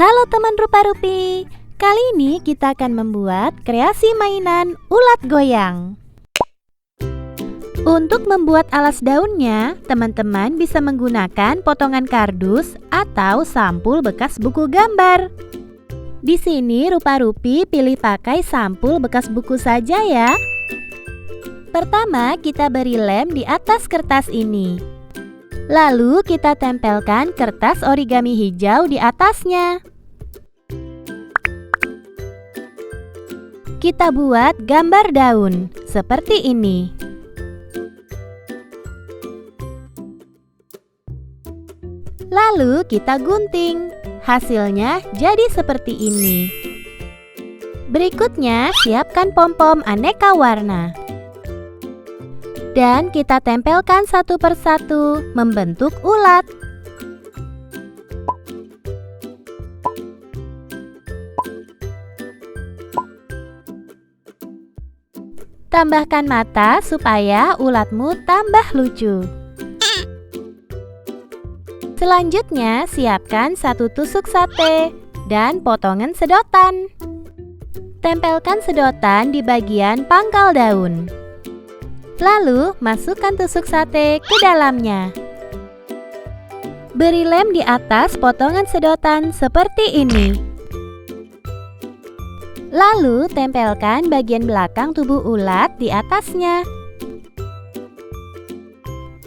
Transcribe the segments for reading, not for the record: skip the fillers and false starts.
Halo teman rupa-rupi, kali ini kita akan membuat kreasi mainan ulat goyang. Untuk membuat alas daunnya, teman-teman bisa menggunakan potongan kardus atau sampul bekas buku gambar. Di sini rupa-rupi pilih pakai sampul bekas buku saja ya. Pertama, kita beri lem di atas kertas ini. Lalu kita tempelkan kertas origami hijau di atasnya. Kita buat gambar daun seperti ini. Lalu kita gunting. Hasilnya jadi seperti ini. Berikutnya, siapkan pom-pom aneka warna. Dan kita tempelkan satu persatu membentuk ulat. Tambahkan mata supaya ulatmu tambah lucu. Selanjutnya, siapkan satu tusuk sate dan potongan sedotan. Tempelkan sedotan di bagian pangkal daun. Lalu, masukkan tusuk sate ke dalamnya. Beri lem di atas potongan sedotan seperti ini. Lalu, tempelkan bagian belakang tubuh ulat di atasnya.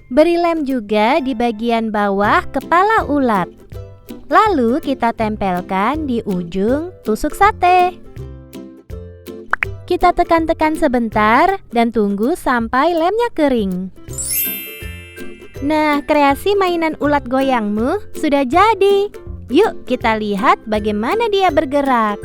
Beri lem juga di bagian bawah kepala ulat. Lalu, kita tempelkan di ujung tusuk sate. Kita tekan-tekan sebentar dan tunggu sampai lemnya kering. Nah, kreasi mainan ulat goyangmu sudah jadi. Yuk kita lihat bagaimana dia bergerak.